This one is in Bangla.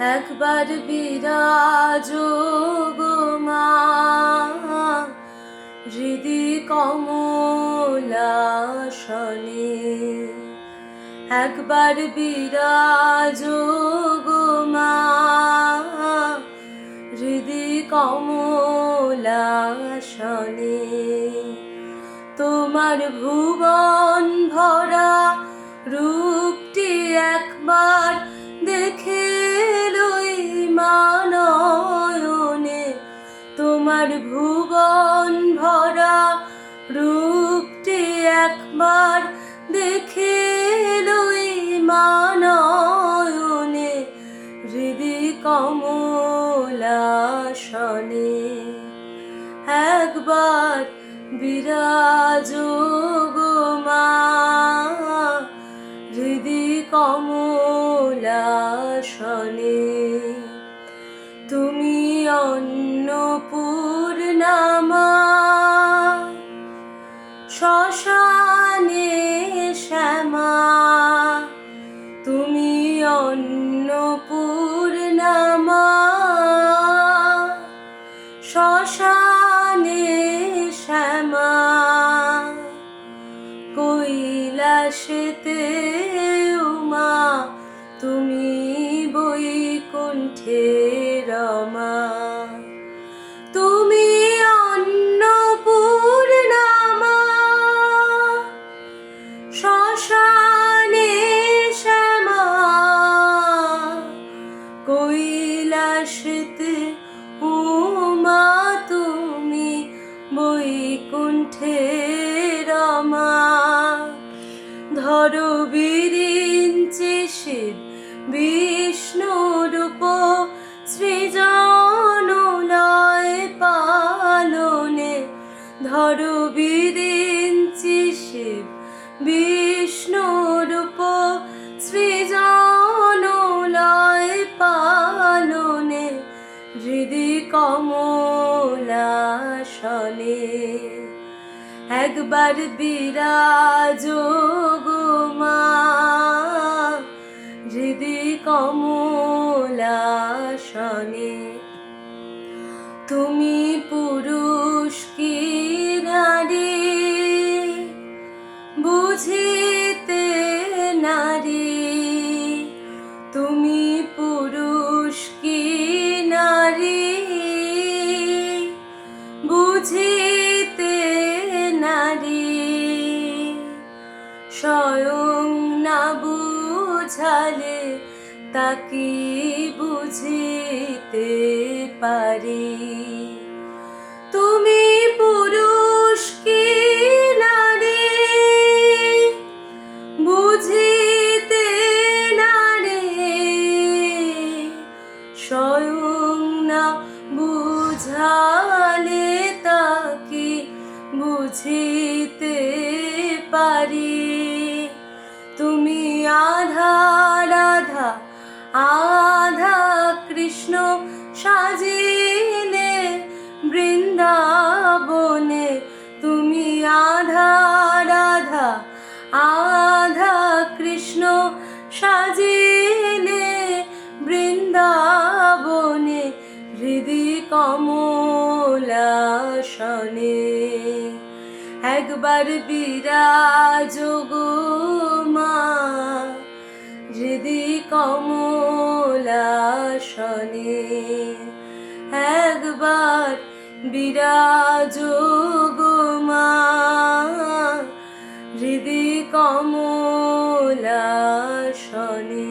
একবার বিরাজ গো মা, হৃদি কমলাসনে। একবার বিরাজ গো মা, হৃদি কমলাসনে। তোমার ভুবন ভরা রূপটি একবার দেখে লই মানয়নে। তোমার ভুবন ভরা রূপটি একবার দেখে লই মানয়নে, হৃদি কমলাসনে। একবার বিরাজ গো মা, হৃদি কমলাসনে। তুমি অন্নপূর্ণা মা, শ্মশানে শ্যামা। তুমি অন্নপূর্ণা মা, শ্মশানে শ্যামা। কৈলাসেতে উমা, তুমি বৈকুণ্ঠে রমা। তুমি অন্নপূর্ণা মা, শ্মশানে শ্যামা। কৈলাসেতে উমা, তুমি বৈকুণ্ঠে রমা। ধরো বিরিঞ্চি শিব বিষ্ণুরূপ, সৃজন লয় পালনে। ধরো বিরিঞ্চি শিব বিষ্ণুরূপ, সৃজন লয় পালনে, হৃদি কমলাসনে। একবার বিরাজ গো মা, হৃদি কমলাসনে। তুমি পুরুষ কি নারী, বুঝিতে নারী। তুমি পুরুষ কি নারী, বুঝিতে নারী। স্বয়ং না বুঝালে তাকি বুঝিতে পারি। তুমি পুরুষ কি নারী, বুঝিতে নারী। স্বয়ং না বুঝালে তাকি বুঝিতে পারি। তুমি আধা রাধা আধা কৃষ্ণ, সাজিলে বৃন্দাবনে। তুমি আধা রাধা আধা কৃষ্ণ, সাজিলে বৃন্দাবনে, হৃদি কমলাসনে। একবার বিরাজ গো মা, হৃদি কমলাসনে। একবার বিরাজ গো মা, হৃদি কমলাসনে।